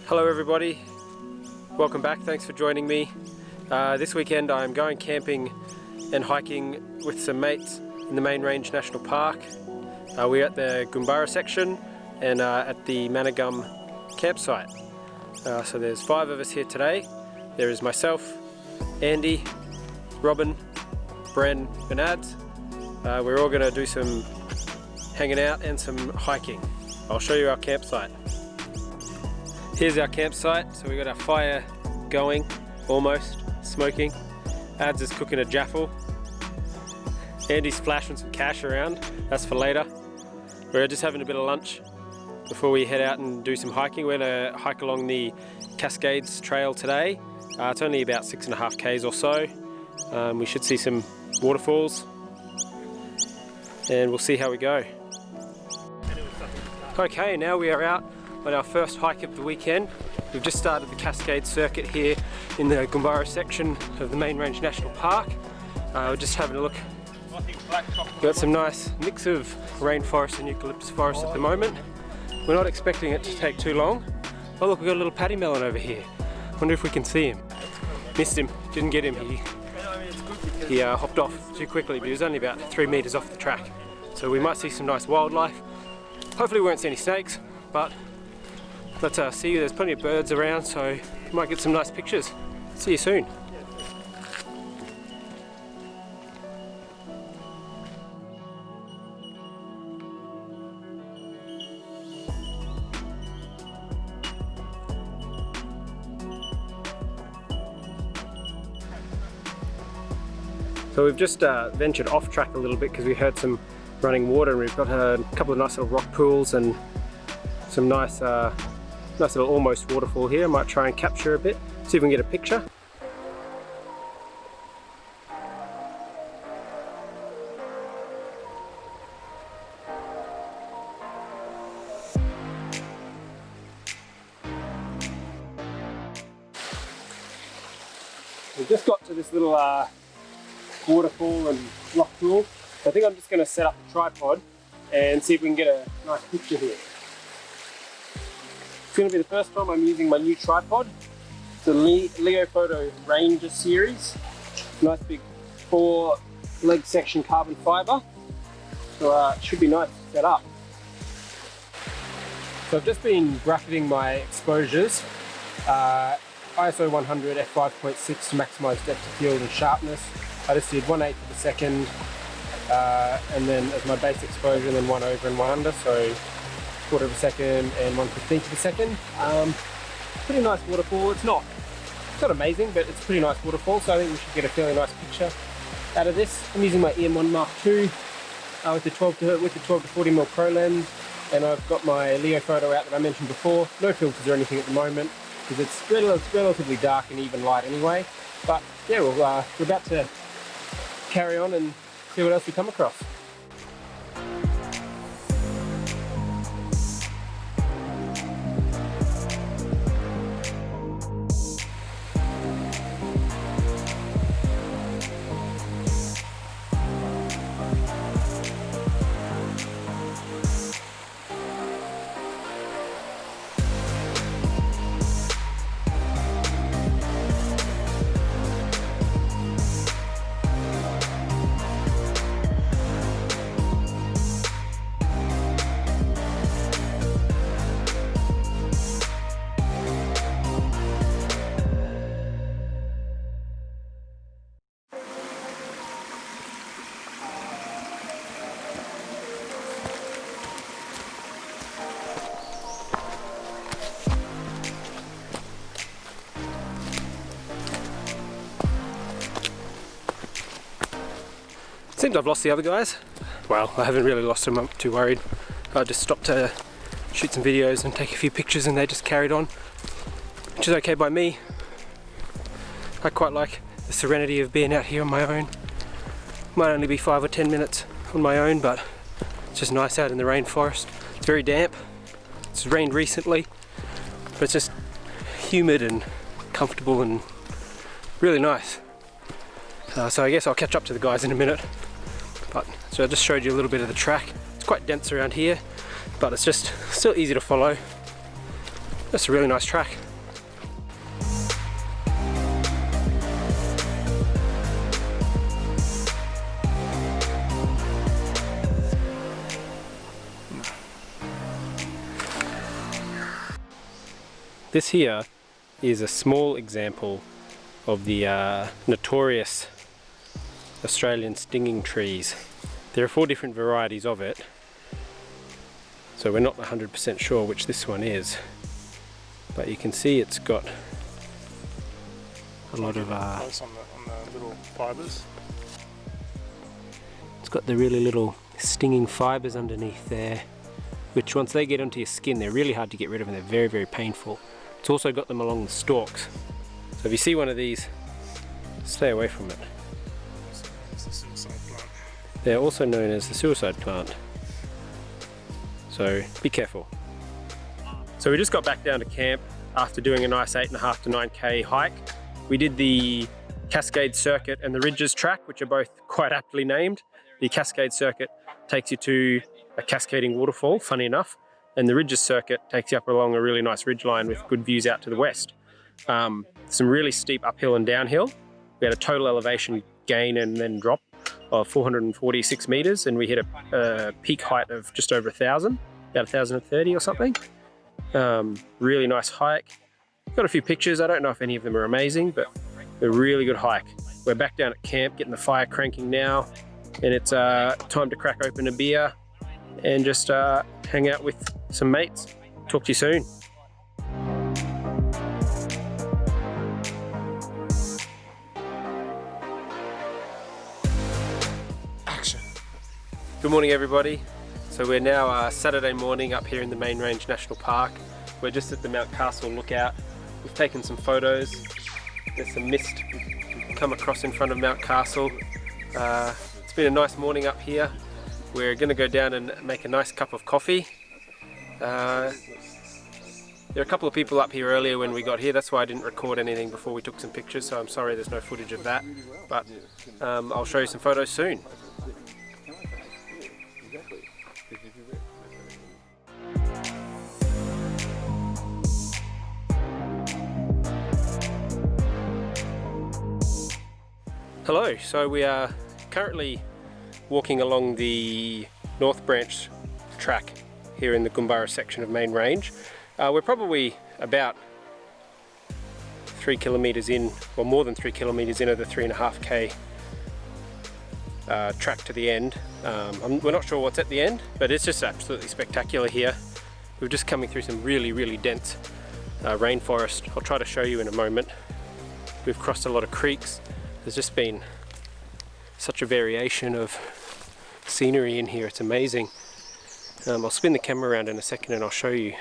Hello everybody, welcome back, thanks for joining me. This weekend I'm going camping and hiking with some mates in the Main Range National Park. We're at the Goomburra section and at the Manna Gum campsite. So there's 5 of us here today. There is myself, Andy, Robin, Bren and Ads. We're all going to do some hanging out and some hiking. I'll show you our campsite. Here's our campsite. So we got our fire going, almost smoking. Ads is cooking a jaffle. Andy's flashing some cash around, that's for later. We're just having a bit of lunch before we head out and do some hiking. We're going to hike along the Cascades Trail today. It's only about 6.5 k's or so. We should see some waterfalls and we'll see how we go. Okay, now we are out on our first hike of the weekend. We've just started the Cascade circuit here in the Goomburra section of the Main Range National Park. We're just having a look. We've got some nice mix of rainforest and eucalyptus forest at the moment. We're not expecting it to take too long. Oh look, we've got a little paddy melon over here. Wonder if we can see him. Missed him, didn't get him. He hopped off too quickly, but he was only about 3 meters off the track. So we might see some nice wildlife. Hopefully we won't see any snakes, but let's see. There's plenty of birds around, so you might get some nice pictures. See you soon. So we've just ventured off track a little bit because we heard some running water, and we've got a couple of nice little rock pools and some nice little almost waterfall here. I might try and capture a bit, see if we can get a picture. We just got to this little waterfall and rock pool. I think I'm just going to set up a tripod and see if we can get a nice picture here. It's going to be the first time I'm using my new tripod. It's a Leo Photo Ranger series. Nice big 4-leg section carbon fiber. So it should be nice to set up. So I've just been bracketing my exposures. ISO 100 f5.6 to maximise depth of field and sharpness. I just did 1/8 of a second and then as my base exposure, and then 1 over and 1 under, so 1/4 of a second and 1/15 of a second. Pretty nice waterfall. It's not amazing, but it's a pretty nice waterfall, so I think we should get a fairly nice picture out of this. I'm using my EM1 Mark II with the 12 to 40mm Pro lens, and I've got my Leo Photo out that I mentioned before. No filters or anything at the moment because it's relatively dark and even light anyway. But yeah, we're about to carry on and see what else we come across. Seems I've lost the other guys. Well, I haven't really lost them, I'm too worried. I just stopped to shoot some videos and take a few pictures and they just carried on, which is okay by me. I quite like the serenity of being out here on my own. Might only be 5 or 10 minutes on my own, but it's just nice out in the rainforest. It's very damp. It's rained recently, but it's just humid and comfortable and really nice. So I guess I'll catch up to the guys in a minute. So I just showed you a little bit of the track. It's quite dense around here, but it's just still easy to follow. That's a really nice track. This here is a small example of the notorious Australian stinging trees. There are 4 different varieties of it, so we're not 100% sure which this one is, but you can see it's got a lot of on the little fibres. It's got the really little stinging fibres underneath there, which once they get onto your skin, they're really hard to get rid of and they're very, very painful. It's also got them along the stalks. So if you see one of these, stay away from it. It's a suicide plant. They're also known as the suicide plant. So be careful. So we just got back down to camp after doing a nice 8.5 to 9k hike. We did the Cascade circuit and the Ridges track, which are both quite aptly named. The Cascade circuit takes you to a cascading waterfall, funny enough, and the Ridges circuit takes you up along a really nice ridge line with good views out to the west. Some really steep uphill and downhill. We had a total elevation gain and then drop of 446 meters, and we hit a peak height of just over 1,000, about 1,030 or something. Really nice hike. Got a few pictures. I don't know if any of them are amazing, but a really good hike. We're back down at camp, getting the fire cranking now, and it's time to crack open a beer and just hang out with some mates. Talk to you soon. Action. Good morning, everybody. So we're now Saturday morning up here in the Main Range National Park. We're just at the Mount Castle lookout. We've taken some photos. There's some mist come across in front of Mount Castle. It's been a nice morning up here. We're going to go down and make a nice cup of coffee. There are a couple of people up here earlier when we got here. That's why I didn't record anything before we took some pictures, so I'm sorry there's no footage of that. But I'll show you some photos soon. Hello, so we are currently walking along the North Branch track here in the Goomburra section of Main Range. We're probably about 3 kilometres in, or more than 3 kilometres in of the 3.5k track to the end. We're not sure what's at the end, but it's just absolutely spectacular here. We're just coming through some really, really dense rainforest. I'll try to show you in a moment. We've crossed a lot of creeks. There's just been such a variation of scenery in here, it's amazing. I'll spin the camera around in a second and I'll show you.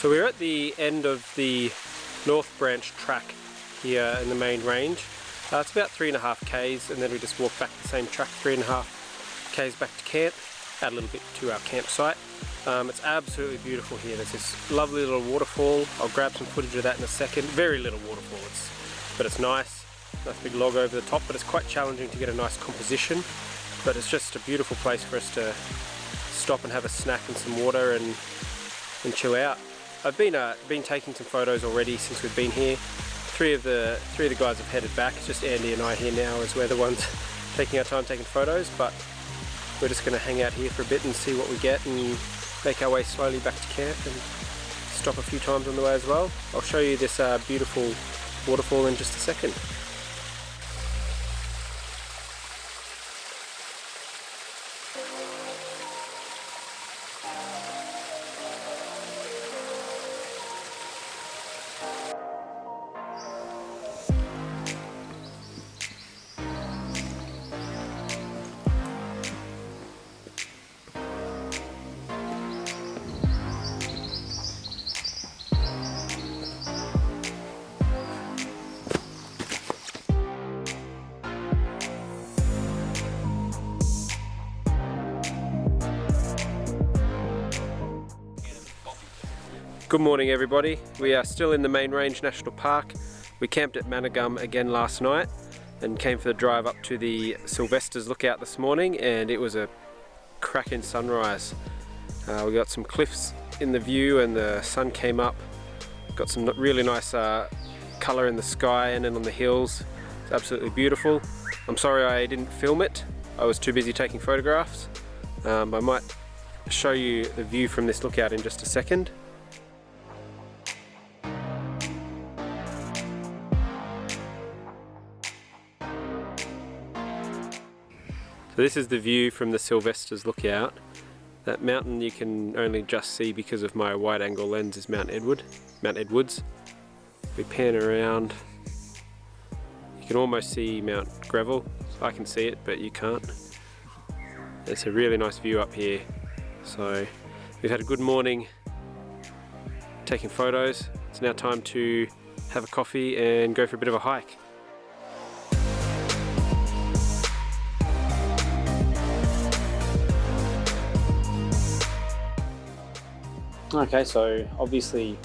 So we're at the end of the North Branch track here in the Main Range. It's about 3.5 k's, and then we just walk back the same track 3.5 k's back to camp, add a little bit to our campsite. It's absolutely beautiful here. There's this lovely little waterfall. I'll grab some footage of that in a second. Very little waterfall, but it's nice. Nice big log over the top, but it's quite challenging to get a nice composition. But it's just a beautiful place for us to stop and have a snack and some water and chill out. I've been taking some photos already since we've been here. Three of the guys have headed back. It's just Andy and I here now as we're the ones taking our time taking photos. But we're just going to hang out here for a bit and see what we get and make our way slowly back to camp and stop a few times on the way as well. I'll show you this beautiful waterfall in just a second. Good morning everybody. We are still in the Main Range National Park. We camped at Manna Gum again last night and came for the drive up to the Sylvester's lookout this morning, and it was a cracking sunrise. We got some cliffs in the view and the sun came up. Got some really nice colour in the sky and then on the hills. It's absolutely beautiful. I'm sorry I didn't film it. I was too busy taking photographs. I might show you the view from this lookout in just a second. So this is the view from the Sylvester's lookout. That mountain you can only just see because of my wide angle lens is Mount Edwards. We pan around. You can almost see Mount Greville. I can see it, but you can't. It's a really nice view up here. So we've had a good morning taking photos. It's now time to have a coffee and go for a bit of a hike. Okay, so obviously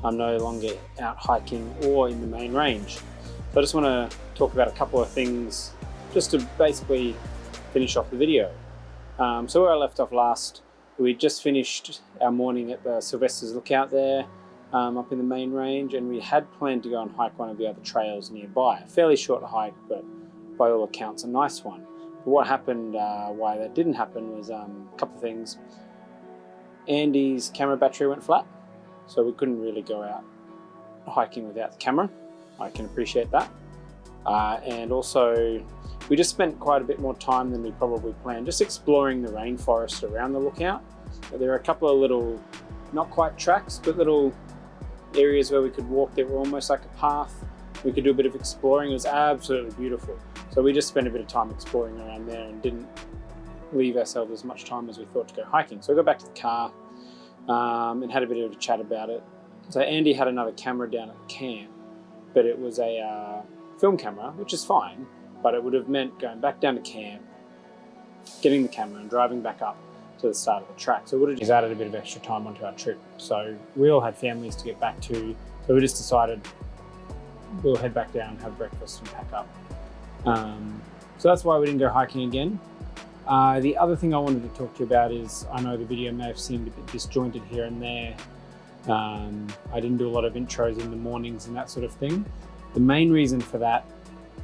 I'm no longer out hiking or in the main range. So I just want to talk about a couple of things just to basically finish off the video. So where I left off last, we just finished our morning at the Sylvester's lookout there up in the main range, and we had planned to go and hike one of the other trails nearby. A fairly short hike, but by all accounts a nice one. But what happened, why that didn't happen, was a couple of things. Andy's camera battery went flat, so we couldn't really go out hiking without the camera. I can appreciate that. And also we just spent quite a bit more time than we probably planned just exploring the rainforest around the lookout. There are a couple of little, not quite tracks, but little areas where we could walk that were almost like a path. We could do a bit of exploring. It was absolutely beautiful. So we just spent a bit of time exploring around there and didn't leave ourselves as much time as we thought to go hiking. So we got back to the car and had a bit of a chat about it. So Andy had another camera down at the camp, but it was a film camera, which is fine, but it would have meant going back down to camp, getting the camera and driving back up to the start of the track. So it would have just added a bit of extra time onto our trip. So we all had families to get back to, so we just decided we'll head back down, have breakfast and pack up. So that's why we didn't go hiking again. The other thing I wanted to talk to you about is, I know the video may have seemed a bit disjointed here and there. I didn't do a lot of intros in the mornings and that sort of thing. The main reason for that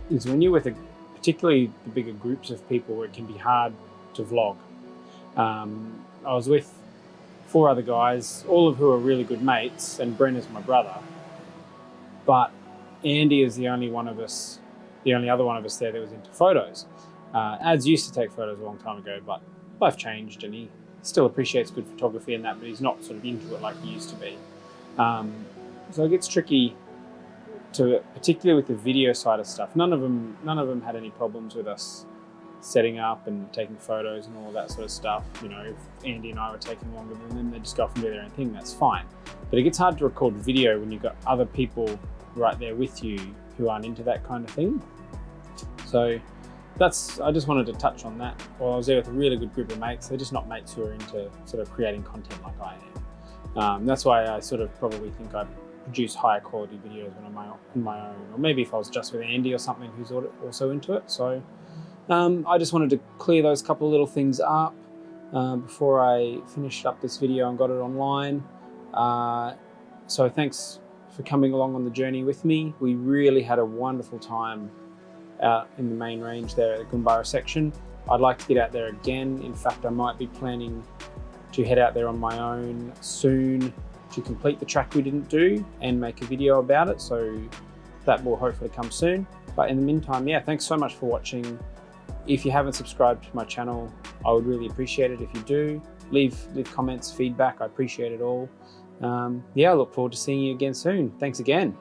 is when you're with particularly the bigger groups of people, it can be hard to vlog. I was with 4 other guys, all of who are really good mates, and Bren is my brother. But Andy is the only other one of us there that was into photos. Ads used to take photos a long time ago, but life changed and he still appreciates good photography and that, but he's not sort of into it like he used to be. So it gets tricky particularly with the video side of stuff. None of them had any problems with us setting up and taking photos and all of that sort of stuff. You know, if Andy and I were taking longer than them, they'd just go off and do their own thing, that's fine. But it gets hard to record video when you've got other people right there with you who aren't into that kind of thing. So I just wanted to touch on that. While I was there with a really good group of mates, they're just not mates who are into sort of creating content like I am. That's why I sort of probably think I produce higher quality videos when I'm on my own, or maybe if I was just with Andy or something who's also into it. So I just wanted to clear those couple of little things up before I finished up this video and got it online. So thanks for coming along on the journey with me. We really had a wonderful time out in the main range there at the Goomburra section. I'd like to get out there again. In fact, I might be planning to head out there on my own soon to complete the track we didn't do and make a video about it. So that will hopefully come soon. But in the meantime, yeah, thanks so much for watching. If you haven't subscribed to my channel, I would really appreciate it if you do. Leave comments, feedback, I appreciate it all. Yeah, I look forward to seeing you again soon. Thanks again.